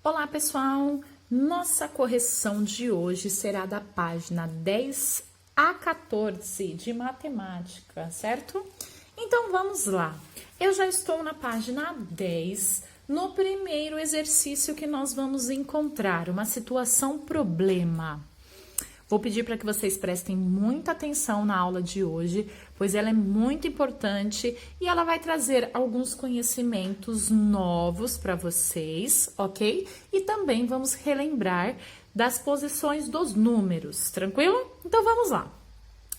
Olá, pessoal! Nossa correção de hoje será da página 10 a 14 de matemática, certo? Então, vamos lá. Eu já estou na página 10, no primeiro exercício que nós vamos encontrar, uma situação problema. Vou pedir para que vocês prestem muita atenção na aula de hoje, pois ela é muito importante e ela vai trazer alguns conhecimentos novos para vocês, ok? E também vamos relembrar das posições dos números, tranquilo? Então vamos lá.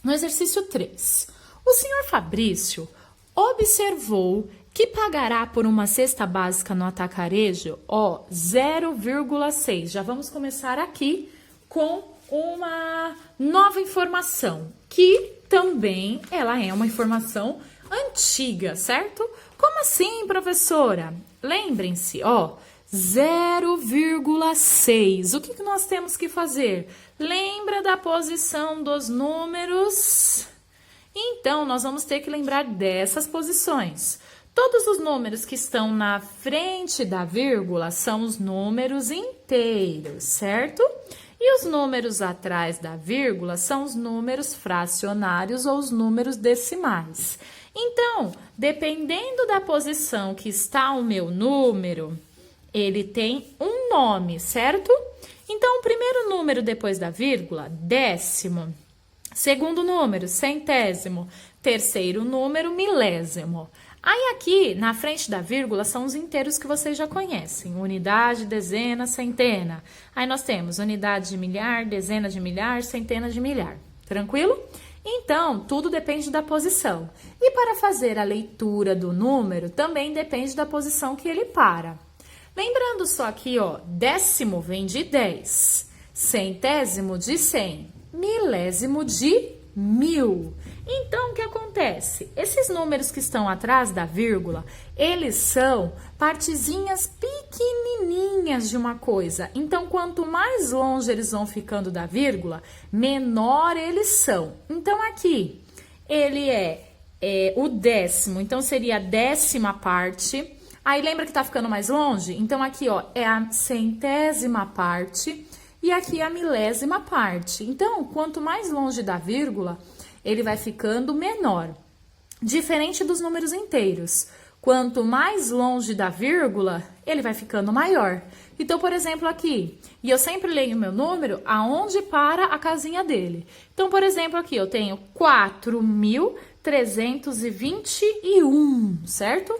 No exercício 3, o senhor Fabrício observou que pagará por uma cesta básica no atacarejo, 0,6. Já vamos começar aqui com uma nova informação, que também ela é uma informação antiga, certo? Como assim, professora? Lembrem-se, 0,6. O que nós temos que fazer? Lembra da posição dos números? Então, nós vamos ter que lembrar dessas posições. Todos os números que estão na frente da vírgula são os números inteiros, certo? E os números atrás da vírgula são os números fracionários ou os números decimais. Então, dependendo da posição que está o meu número, ele tem um nome, certo? Então, o primeiro número depois da vírgula, décimo. Segundo número, centésimo. Terceiro número, milésimo. Aí aqui, na frente da vírgula, são os inteiros que vocês já conhecem. Unidade, dezena, centena. Aí nós temos unidade de milhar, dezena de milhar, centena de milhar. Tranquilo? Então, tudo depende da posição. E para fazer a leitura do número, também depende da posição que ele para. Lembrando só aqui, décimo vem de 10, centésimo de 100, milésimo de 1000. Então, o que acontece? Esses números que estão atrás da vírgula, eles são partezinhas pequenininhas de uma coisa. Então, quanto mais longe eles vão ficando da vírgula, menor eles são. Então, aqui, ele é o décimo, então seria a décima parte. Aí, lembra que tá ficando mais longe? Então, aqui, é a centésima parte e aqui a milésima parte. Então, quanto mais longe da vírgula, ele vai ficando menor. Diferente dos números inteiros. Quanto mais longe da vírgula, ele vai ficando maior. Então, por exemplo, aqui, e eu sempre leio o meu número aonde para a casinha dele. Então, por exemplo, aqui eu tenho 4.321, certo?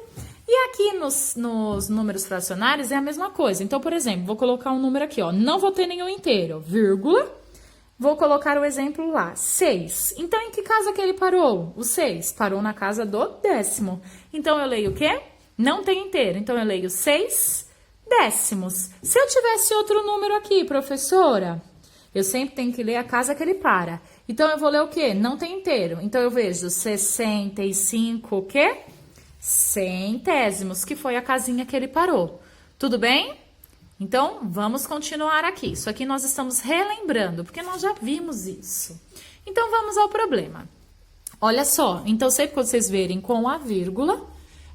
E aqui nos números fracionários é a mesma coisa. Então, por exemplo, vou colocar um número aqui, não vou ter nenhum inteiro, vírgula, vou colocar o exemplo lá, 6. Então, em que casa que ele parou? O 6 parou na casa do décimo. Então, eu leio o quê? Não tem inteiro. Então, eu leio 6 décimos. Se eu tivesse outro número aqui, professora, eu sempre tenho que ler a casa que ele para. Então, eu vou ler o quê? Não tem inteiro. Então, eu vejo 65, o quê? Centésimos, que foi a casinha que ele parou. Tudo bem? Então, vamos continuar aqui. Isso aqui nós estamos relembrando, porque nós já vimos isso. Então, vamos ao problema. Olha só, então sempre que vocês verem com a vírgula,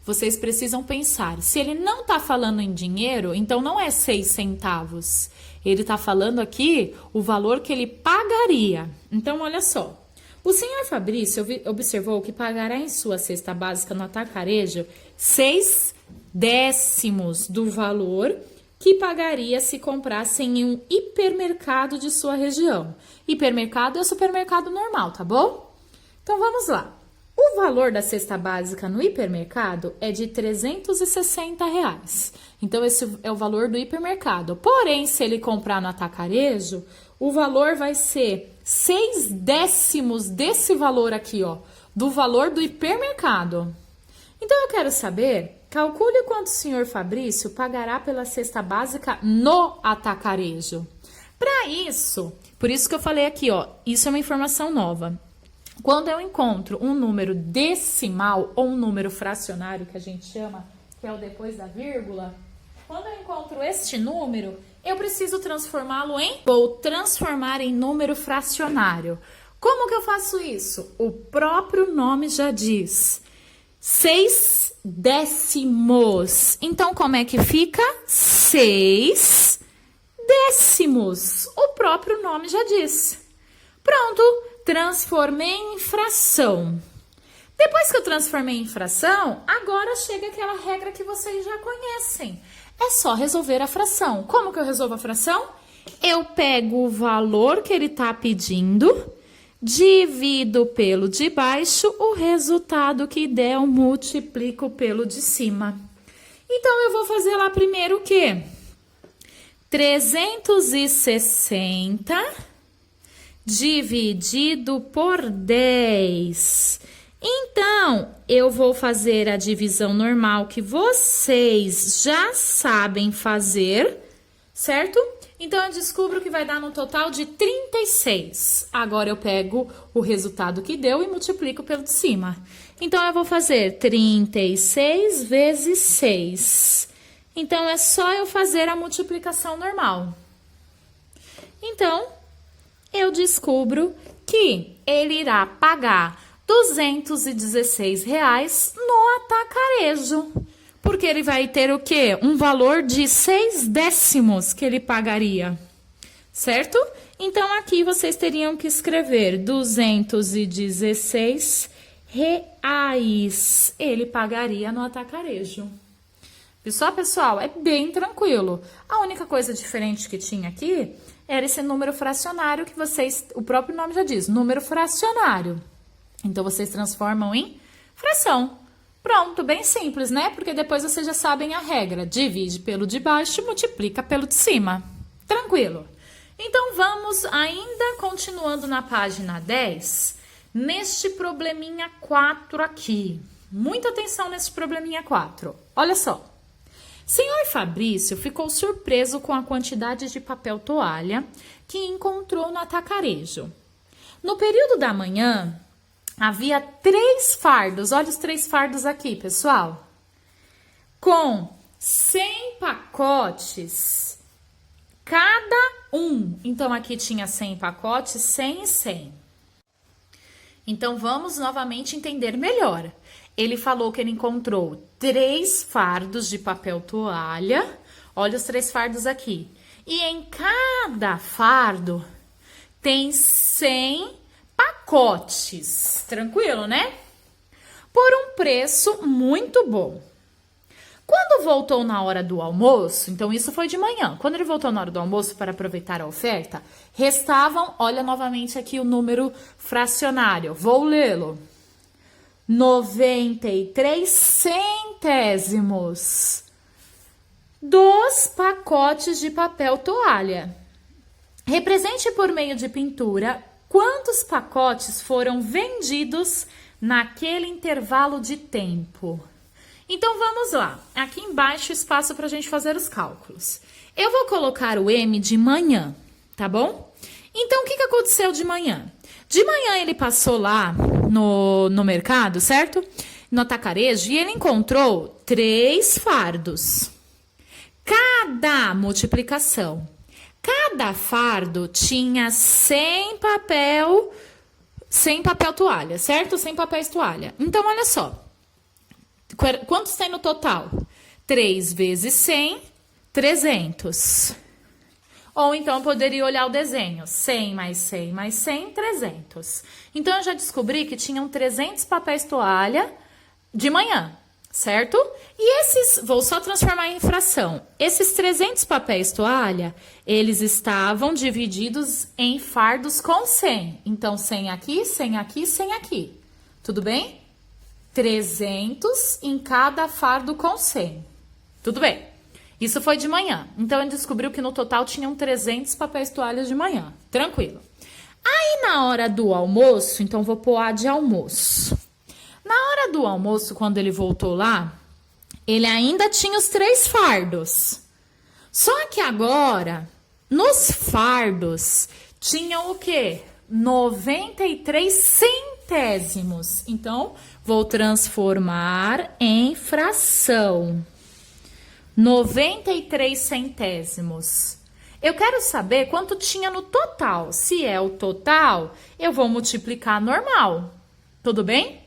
vocês precisam pensar. Se ele não está falando em dinheiro, então não é 6 centavos. Ele está falando aqui o valor que ele pagaria. Então, olha só. O senhor Fabrício observou que pagará em sua cesta básica no atacarejo 6 décimos do valor que pagaria se comprasse em um hipermercado de sua região. Hipermercado é o supermercado normal, tá bom? Então, vamos lá. O valor da cesta básica no hipermercado é de R$360. Então, esse é o valor do hipermercado. Porém, se ele comprar no atacarejo, o valor vai ser 6 décimos desse valor aqui, do valor do hipermercado. Então, eu quero saber, calcule quanto o senhor Fabrício pagará pela cesta básica no atacarejo. Para isso, por isso que eu falei aqui, isso é uma informação nova. Quando eu encontro um número decimal ou um número fracionário, que a gente chama, que é o depois da vírgula, quando eu encontro este número, eu preciso transformá-lo vou transformar em número fracionário. Como que eu faço isso? O próprio nome já diz. 6 décimos. Então, como é que fica? 6 décimos. O próprio nome já diz. Pronto, transformei em fração. Depois que eu transformei em fração, agora chega aquela regra que vocês já conhecem. É só resolver a fração. Como que eu resolvo a fração? Eu pego o valor que ele está pedindo, divido pelo de baixo, o resultado que der eu multiplico pelo de cima. Então, eu vou fazer lá primeiro o quê? 360 dividido por 10. Então, eu vou fazer a divisão normal que vocês já sabem fazer, certo? Então, eu descubro que vai dar no total de 36. Agora, eu pego o resultado que deu e multiplico pelo de cima. Então, eu vou fazer 36 vezes 6. Então, é só eu fazer a multiplicação normal. Então, eu descubro que ele irá pagar R$216 no atacarejo. Porque ele vai ter o quê? Um valor de 6 décimos que ele pagaria, certo? Então, aqui vocês teriam que escrever R$216 ele pagaria no atacarejo. Viu só, pessoal? É bem tranquilo. A única coisa diferente que tinha aqui era esse número fracionário que vocês, o próprio nome já diz, número fracionário. Então, vocês transformam em fração. Pronto, bem simples, né? Porque depois vocês já sabem a regra. Divide pelo de baixo, multiplica pelo de cima. Tranquilo. Então, vamos ainda continuando na página 10, neste probleminha 4 aqui. Muita atenção nesse probleminha 4. Olha só. Senhor Fabrício ficou surpreso com a quantidade de papel toalha que encontrou no atacarejo. No período da manhã, havia 3 fardos, olha os 3 fardos aqui, pessoal, com 100 pacotes cada um. Então, aqui tinha 100 pacotes, 100 e 100. Então, vamos novamente entender melhor. Ele falou que ele encontrou 3 fardos de papel toalha, olha os 3 fardos aqui. E em cada fardo tem 100 pacotes, tranquilo, né? Por um preço muito bom. Quando voltou na hora do almoço, então isso foi de manhã, quando ele voltou na hora do almoço para aproveitar a oferta, restavam, olha novamente aqui o número fracionário, vou lê-lo, 93 centésimos dos pacotes de papel toalha. Represente por meio de pintura quantos pacotes foram vendidos naquele intervalo de tempo. Então, vamos lá. Aqui embaixo, espaço para a gente fazer os cálculos. Eu vou colocar o M de manhã, tá bom? Então, o que aconteceu de manhã? De manhã, ele passou lá no mercado, certo? No atacarejo, e ele encontrou 3 fardos. Cada multiplicação. Cada fardo tinha 100 papel toalha, certo? 100 papéis toalha. Então, olha só. Quantos tem no total? 3 vezes 100, 300. Ou então, poderia olhar o desenho. 100 mais 100 mais 100, 300. Então, eu já descobri que tinham 300 papéis toalha de manhã, certo? E esses, vou só transformar em fração. Esses 300 papéis toalha, eles estavam divididos em fardos com 100. Então, 100 aqui, 100 aqui, 100 aqui. Tudo bem? 300 em cada fardo com 100. Tudo bem. Isso foi de manhã. Então, ele descobriu que no total tinham 300 papéis toalhas de manhã. Tranquilo. Aí, na hora do almoço, então, vou pôr A de almoço. Na hora do almoço, quando ele voltou lá, ele ainda tinha os 3 fardos. Só que agora, nos fardos, tinham o quê? 93 centésimos. Então, vou transformar em fração. 93 centésimos. Eu quero saber quanto tinha no total. Se é o total, eu vou multiplicar normal. Tudo bem?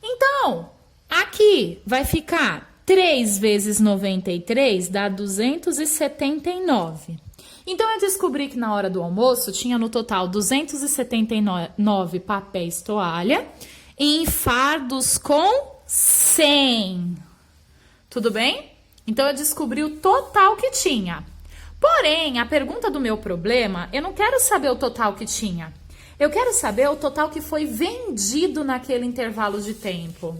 Então, aqui vai ficar 3 vezes 93 dá 279. Então, eu descobri que na hora do almoço tinha no total 279 papéis toalha em fardos com 100. Tudo bem? Então, eu descobri o total que tinha. Porém, a pergunta do meu problema, eu não quero saber o total que tinha. Eu quero saber o total que foi vendido naquele intervalo de tempo.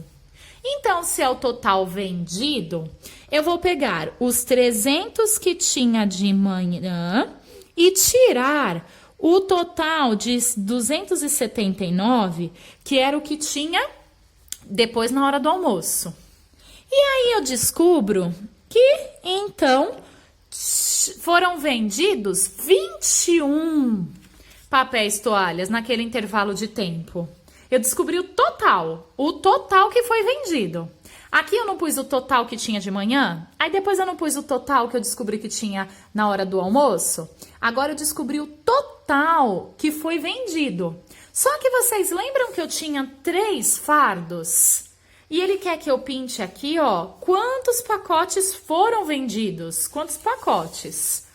Então, se é o total vendido, eu vou pegar os 300 que tinha de manhã e tirar o total de 279, que era o que tinha depois na hora do almoço. E aí eu descubro que, então, foram vendidos 21 papéis toalhas naquele intervalo de tempo. Eu descobri o total que foi vendido. Aqui eu não pus o total que tinha de manhã, aí depois eu não pus o total que eu descobri que tinha na hora do almoço. Agora eu descobri o total que foi vendido. Só que vocês lembram que eu tinha 3 fardos? E ele quer que eu pinte aqui, ó, quantos pacotes foram vendidos? Quantos pacotes?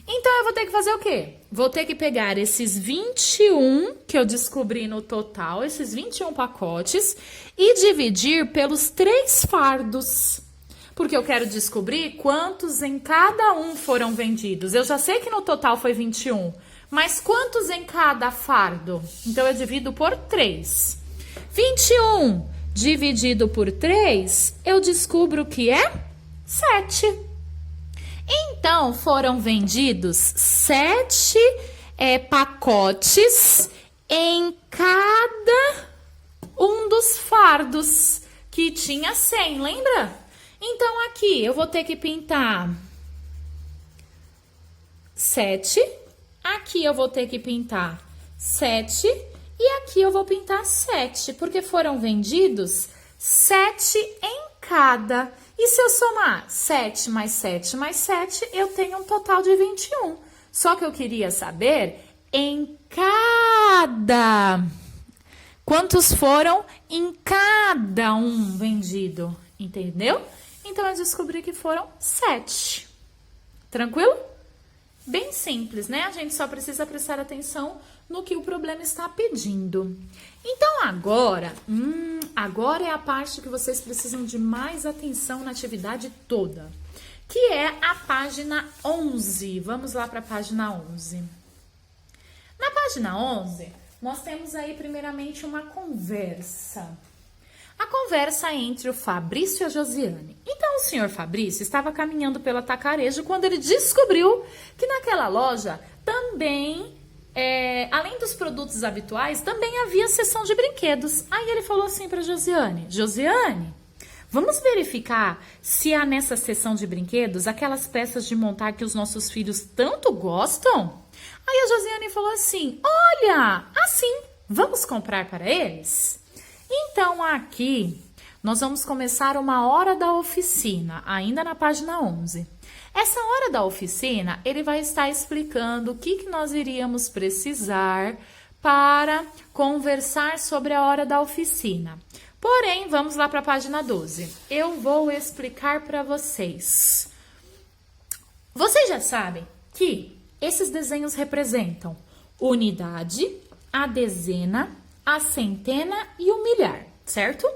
Então, eu vou ter que fazer o quê? Vou ter que pegar esses 21 que eu descobri no total, esses 21 pacotes, e dividir pelos 3 fardos. Porque eu quero descobrir quantos em cada um foram vendidos. Eu já sei que no total foi 21, mas quantos em cada fardo? Então, eu divido por 3. 21 dividido por 3, eu descubro que é 7. Então, foram vendidos 7 pacotes em cada um dos fardos, que tinha 100, lembra? Então, aqui eu vou ter que pintar 7, aqui eu vou ter que pintar 7 e aqui eu vou pintar 7, porque foram vendidos 7 em cada. E se eu somar 7 mais 7 mais 7, eu tenho um total de 21. Só que eu queria saber em cada. Quantos foram em cada um vendido, entendeu? Então, eu descobri que foram 7. Tranquilo? Bem simples, né? A gente só precisa prestar atenção no que o problema está pedindo. Então, agora é a parte que vocês precisam de mais atenção na atividade toda, que é a página 11. Vamos lá para a página 11. Na página 11, nós temos aí primeiramente uma conversa. A conversa entre o Fabrício e a Josiane. Então, o senhor Fabrício estava caminhando pelo atacarejo quando ele descobriu que naquela loja também, além dos produtos habituais, também havia seção de brinquedos. Aí ele falou assim para Josiane: Josiane, vamos verificar se há nessa seção de brinquedos aquelas peças de montar que os nossos filhos tanto gostam? Aí a Josiane falou assim: olha, assim, vamos comprar para eles? Então, aqui, nós vamos começar uma hora da oficina, ainda na página 11. Essa hora da oficina, ele vai estar explicando o que nós iríamos precisar para conversar sobre a hora da oficina. Porém, vamos lá para a página 12. Eu vou explicar para vocês. Vocês já sabem que esses desenhos representam unidade, a dezena, a centena e o milhar, certo?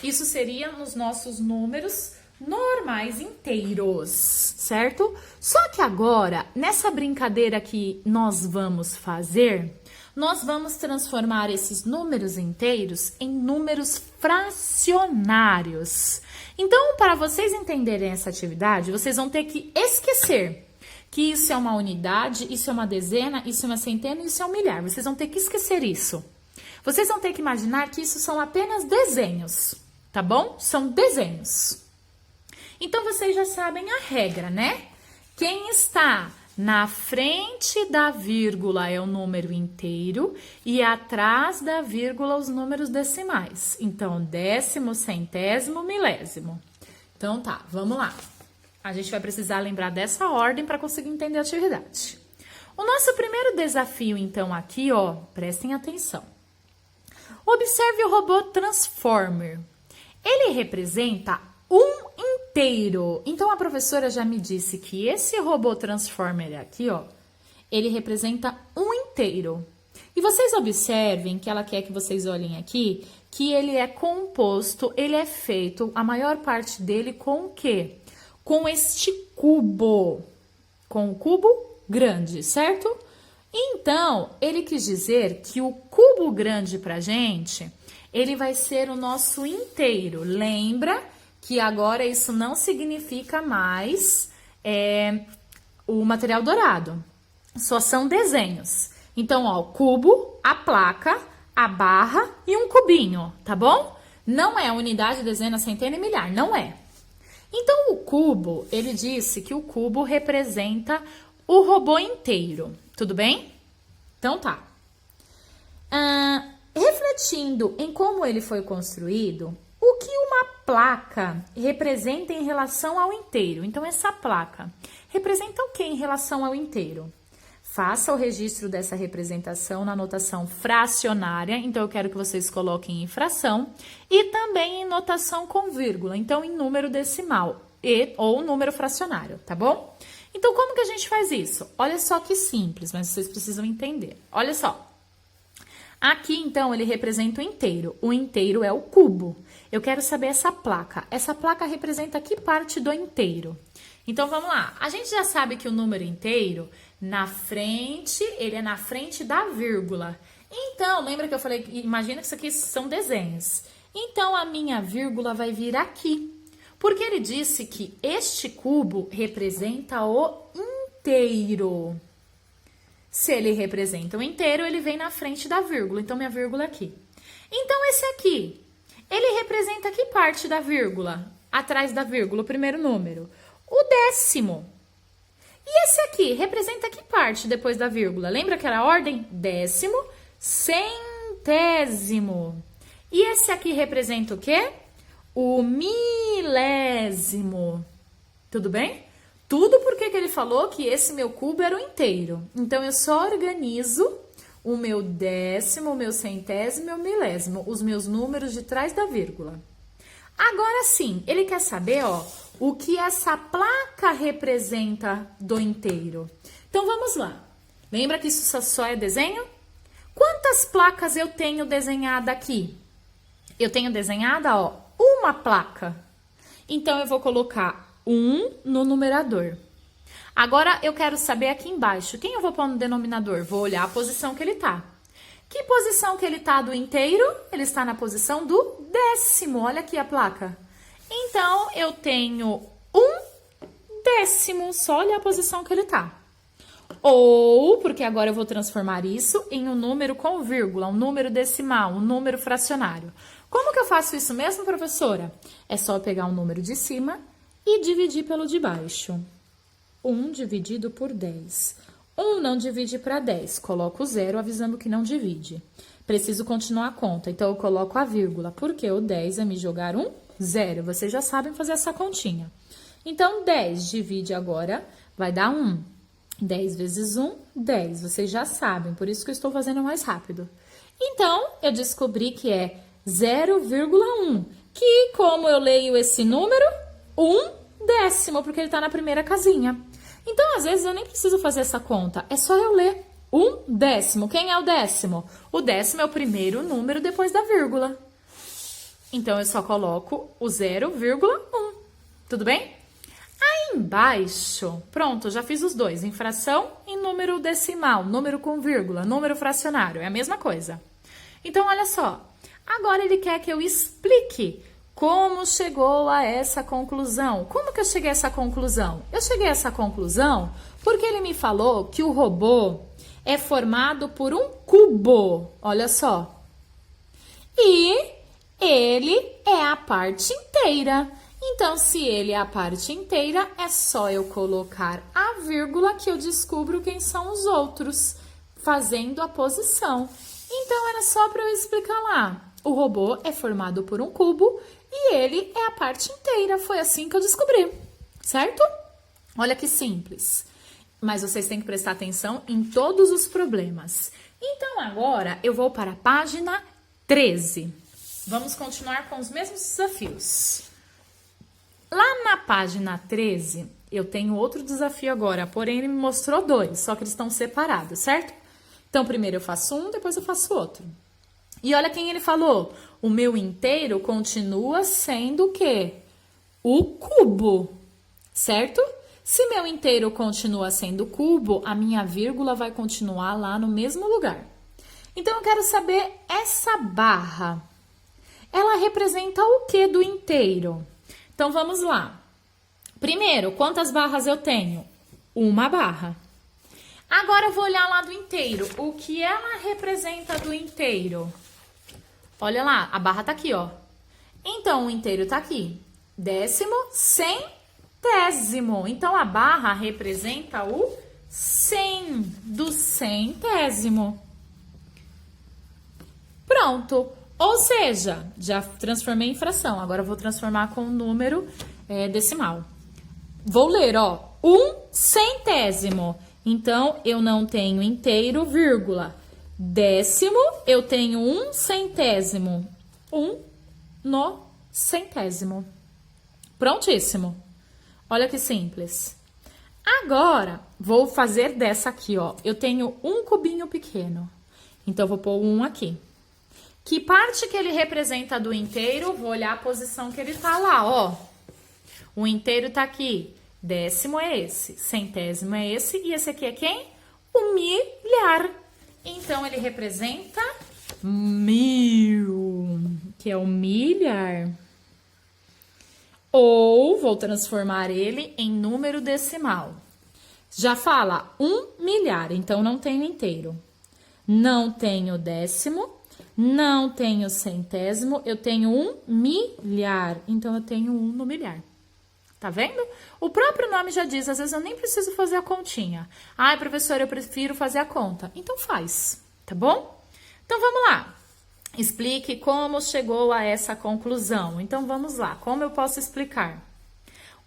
Isso seria nos nossos números normais inteiros, certo? Só que agora, nessa brincadeira que nós vamos fazer, nós vamos transformar esses números inteiros em números fracionários. Então, para vocês entenderem essa atividade, vocês vão ter que esquecer que isso é uma unidade, isso é uma dezena, isso é uma centena e isso é um milhar. Vocês vão ter que esquecer isso. Vocês vão ter que imaginar que isso são apenas desenhos, tá bom? São desenhos. Então, vocês já sabem a regra, né? Quem está na frente da vírgula é o número inteiro e atrás da vírgula os números decimais. Então, décimo, centésimo, milésimo. Então, tá, vamos lá. A gente vai precisar lembrar dessa ordem para conseguir entender a atividade. O nosso primeiro desafio, então, aqui, ó, prestem atenção. Observe o robô Transformer. Ele representa um inteiro. Então, a professora já me disse que esse robô Transformer aqui, ó, ele representa um inteiro. E vocês observem que ela quer que vocês olhem aqui, que ele é composto, ele é feito, a maior parte dele com o quê? Com este cubo, com o cubo grande, certo? Então, ele quis dizer que o cubo grande pra gente, ele vai ser o nosso inteiro. Lembra que agora isso não significa mais o material dourado, só são desenhos. Então, ó, o cubo, a placa, a barra e um cubinho, tá bom? Não é unidade, dezena, centena e milhar, não é. Então, o cubo, ele disse que o cubo representa o robô inteiro, tudo bem? Então, tá. Refletindo em como ele foi construído, o que uma placa representa em relação ao inteiro? Então, essa placa representa o que em relação ao inteiro? Faça o registro dessa representação na notação fracionária, então eu quero que vocês coloquem em fração, e também em notação com vírgula, então em número decimal ou número fracionário, tá bom? Então, como que a gente faz isso? Olha só que simples, mas vocês precisam entender. Olha só. Aqui, então, ele representa o inteiro. O inteiro é o cubo. Eu quero saber essa placa. Essa placa representa que parte do inteiro? Então, vamos lá. A gente já sabe que o número inteiro, na frente, ele é na frente da vírgula. Então, lembra que eu falei, imagina que isso aqui são desenhos. Então, a minha vírgula vai vir aqui. Porque ele disse que este cubo representa o inteiro. Se ele representa o inteiro, ele vem na frente da vírgula. Então, minha vírgula é aqui. Então, esse aqui, ele representa que parte da vírgula? Atrás da vírgula, o primeiro número. O décimo. E esse aqui, representa que parte depois da vírgula? Lembra que era a ordem? Décimo, centésimo. E esse aqui representa o quê? O milésimo. Tudo bem? Tudo porque que ele falou que esse meu cubo era o inteiro. Então, eu só organizo o meu décimo, o meu centésimo e o milésimo, os meus números de trás da vírgula. Agora sim, ele quer saber, ó, o que essa placa representa do inteiro. Então, vamos lá. Lembra que isso só é desenho? Quantas placas eu tenho desenhada aqui? Eu tenho desenhada, ó, uma placa. Então, eu vou colocar 1 no numerador. Agora, eu quero saber aqui embaixo, quem eu vou pôr no denominador? Vou olhar a posição que ele tá. Que posição que ele tá do inteiro? Ele está na posição do décimo. Olha aqui a placa. Então, eu tenho 1/10. Só olha a posição que ele tá. Ou, porque agora eu vou transformar isso em um número com vírgula, um número decimal, um número fracionário. Como que eu faço isso mesmo, professora? É só pegar o número de cima e dividir pelo de baixo. 1 dividido por 10. 1 não divide para 10, coloco o 0 avisando que não divide. Preciso continuar a conta, então eu coloco a vírgula, porque o 10 é me jogar um 0. Vocês já sabem fazer essa continha. Então, 10 divide agora, vai dar 1. 10 vezes 1, 10. Vocês já sabem, por isso que eu estou fazendo mais rápido. Então, eu descobri que é 0,1, que como eu leio esse número, 1/10, porque ele está na primeira casinha. Então, às vezes, eu nem preciso fazer essa conta, é só eu ler 1/10. Quem é o décimo? O décimo é o primeiro número depois da vírgula. Então, eu só coloco o 0,1, tudo bem? Aí embaixo, pronto, já fiz os dois, em fração e número decimal, número com vírgula, número fracionário, é a mesma coisa. Então, olha só, agora ele quer que eu explique como chegou a essa conclusão. Como que eu cheguei a essa conclusão? Eu cheguei a essa conclusão porque ele me falou que o robô é formado por um cubo, olha só. E ele é a parte inteira. Então, se ele é a parte inteira, é só eu colocar a vírgula que eu descubro quem são os outros, fazendo a posição. Então, era só para eu explicar lá. O robô é formado por um cubo e ele é a parte inteira. Foi assim que eu descobri, certo? Olha que simples. Mas vocês têm que prestar atenção em todos os problemas. Então, agora eu vou para a página 13. Vamos continuar com os mesmos desafios. Lá na página 13, eu tenho outro desafio agora, porém ele me mostrou 2, só que eles estão separados, certo? Então, primeiro eu faço um, depois eu faço outro. E olha quem ele falou, o meu inteiro continua sendo o quê? O cubo, certo? Se meu inteiro continua sendo cubo, a minha vírgula vai continuar lá no mesmo lugar. Então, eu quero saber essa barra. Ela representa o que do inteiro? Então, vamos lá. Primeiro, quantas barras eu tenho? Uma barra. Agora, eu vou olhar lá do inteiro. O que ela representa do inteiro? Olha lá, a barra tá aqui, ó. Então, o inteiro tá aqui. Décimo, centésimo. Então, a barra representa o 100 do centésimo. Pronto. Ou seja, já transformei em fração. Agora, eu vou transformar com um número decimal. Vou ler, ó. 1 centésimo. Então, eu não tenho inteiro, vírgula. Décimo, eu tenho 1 centésimo. 1 no centésimo. Prontíssimo. Olha que simples. Agora, vou fazer dessa aqui, ó. Eu tenho um cubinho pequeno. Então, vou pôr um aqui. Que parte que ele representa do inteiro? Vou olhar a posição que ele tá lá, ó. O inteiro tá aqui. Décimo é esse. Centésimo é esse. E esse aqui é quem? O milhar. Então, ele representa 1000, que é o milhar. Ou vou transformar ele em número decimal. Já fala 1 milhar, então não tenho inteiro. Não tenho décimo, não tenho centésimo, eu tenho 1 milhar. Então, eu tenho 1 no milhar. Tá vendo? O próprio nome já diz, às vezes eu nem preciso fazer a continha. Ai, professora, eu prefiro fazer a conta. Então faz, tá bom? Então vamos lá. Explique como chegou a essa conclusão. Então vamos lá, como eu posso explicar?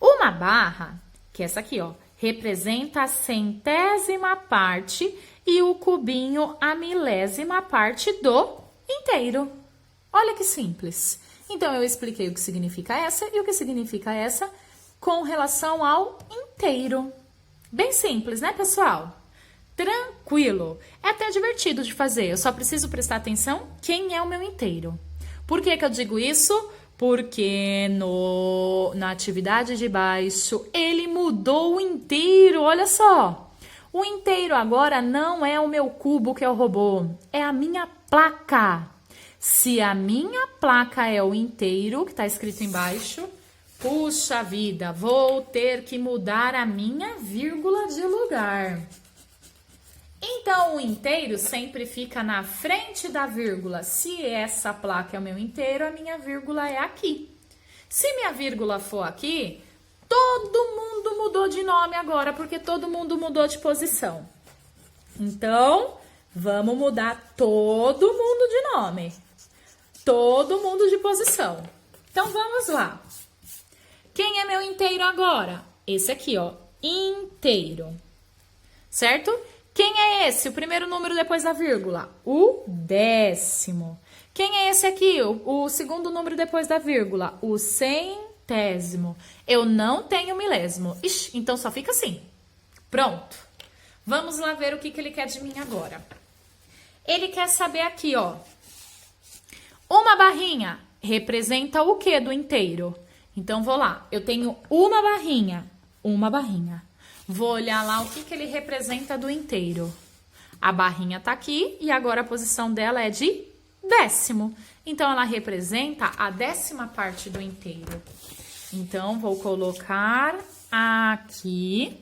Uma barra, que é essa aqui, ó, representa a centésima parte e o cubinho a milésima parte do inteiro. Olha que simples. Então eu expliquei o que significa essa e o que significa essa com relação ao inteiro. Bem simples, né, pessoal? Tranquilo. É até divertido de fazer, eu só preciso prestar atenção quem é o meu inteiro. Por que que eu digo isso? Porque na atividade de baixo, ele mudou o inteiro, olha só. O inteiro agora não é o meu cubo que é o robô, é a minha placa. Se a minha placa é o inteiro, que está escrito embaixo, puxa vida, vou ter que mudar a minha vírgula de lugar. Então, o inteiro sempre fica na frente da vírgula. Se essa placa é o meu inteiro, a minha vírgula é aqui. Se minha vírgula for aqui, todo mundo mudou de nome agora, porque todo mundo mudou de posição. Então, vamos mudar todo mundo de nome. Todo mundo de posição. Então, vamos lá. Quem é meu inteiro agora? Esse aqui, ó, inteiro. Certo? Quem é esse? O primeiro número depois da vírgula? O décimo. Quem é esse aqui? O segundo número depois da vírgula? O centésimo. Eu não tenho milésimo. Ixi, então só fica assim. Pronto. Vamos lá ver o que ele quer de mim agora. Ele quer saber aqui, ó. Uma barrinha representa o que do inteiro? Então, vou lá. Eu tenho uma barrinha. Uma barrinha. Vou olhar lá o que ele representa do inteiro. A barrinha tá aqui e agora a posição dela é de décimo. Então, ela representa a décima parte do inteiro. Então, vou colocar aqui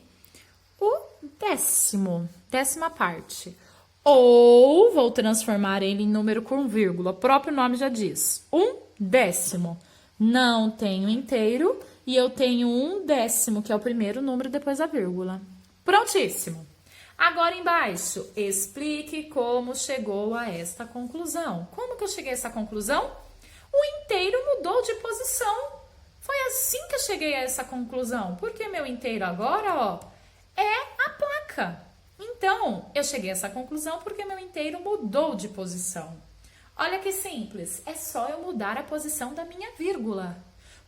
o décimo. Décima parte. Ou vou transformar ele em número com vírgula. O próprio nome já diz. 1/10. Não tenho inteiro. E eu tenho 1/10, que é o primeiro número depois da vírgula. Prontíssimo. Agora embaixo, explique como chegou a esta conclusão. Como que eu cheguei a essa conclusão? O inteiro mudou de posição. Foi assim que eu cheguei a essa conclusão. Porque meu inteiro agora, ó, é a placa. Então, eu cheguei a essa conclusão porque meu inteiro mudou de posição. Olha que simples, é só eu mudar a posição da minha vírgula.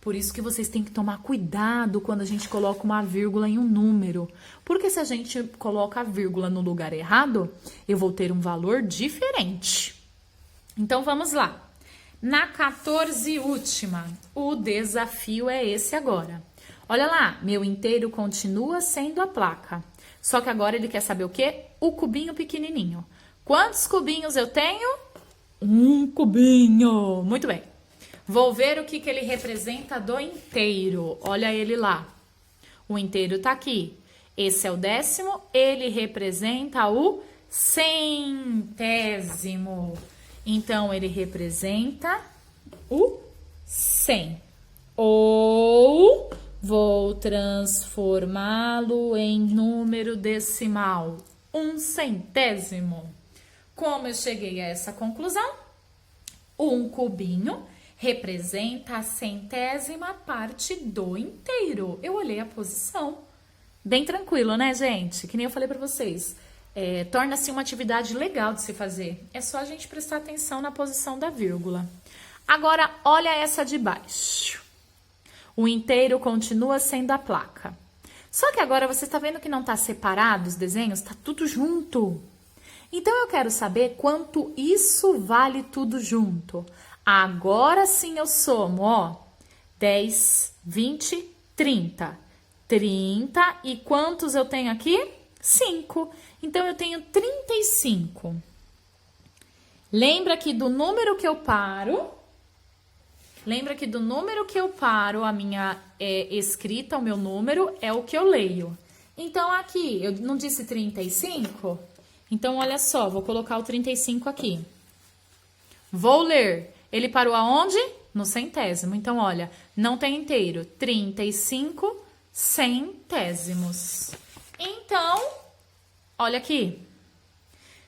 Por isso que vocês têm que tomar cuidado quando a gente coloca uma vírgula em um número. Porque se a gente coloca a vírgula no lugar errado, eu vou ter um valor diferente. Então, vamos lá. Na 14 última, o desafio é esse agora. Olha lá, meu inteiro continua sendo a placa. Só que agora ele quer saber o quê? O cubinho pequenininho. Quantos cubinhos eu tenho? Um cubinho. Muito bem. Vou ver o que ele representa do inteiro. Olha ele lá. O inteiro tá aqui. Esse é o décimo. Ele representa o centésimo. Então, ele representa o 100. Ou vou transformá-lo em número decimal. Um centésimo. Como eu cheguei a essa conclusão? Um cubinho representa a centésima parte do inteiro. Eu olhei a posição. Bem tranquilo, né, gente? Que nem eu falei pra vocês. Torna-se uma atividade legal de se fazer. É só a gente prestar atenção na posição da vírgula. Agora, olha essa de baixo. O inteiro continua sendo a placa. Só que agora você está vendo que não está separado os desenhos? Está tudo junto. Então, eu quero saber quanto isso vale tudo junto. Agora sim eu somo, ó. 10, 20, 30. 30 e quantos eu tenho aqui? 5. Então, eu tenho 35. Lembra que do número que eu paro... a minha escrita, o meu número, é o que eu leio. Então, aqui, eu não disse 35? Então, olha só, vou colocar o 35 aqui. Vou ler. Ele parou aonde? No centésimo. Então, olha, não tem inteiro. 35 centésimos. Então, olha aqui.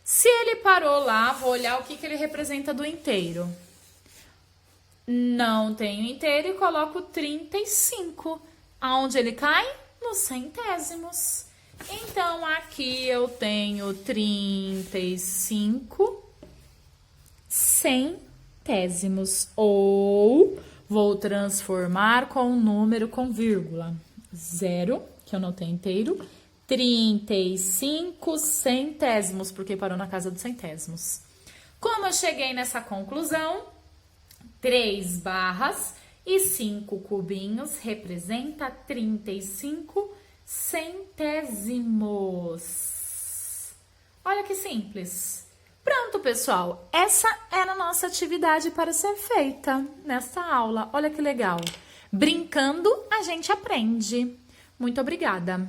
Se ele parou lá, vou olhar o que ele representa do inteiro. Não tenho inteiro e coloco 35. Aonde ele cai? Nos centésimos. Então, aqui eu tenho 35 centésimos. Ou vou transformar com um número com vírgula. 0, que eu não tenho inteiro. 35 centésimos, porque parou na casa dos centésimos. Como eu cheguei nessa conclusão, 3 barras e 5 cubinhos representa 35 centésimos. Olha que simples. Pronto, pessoal. Essa era a nossa atividade para ser feita nesta aula. Olha que legal. Brincando, a gente aprende. Muito obrigada.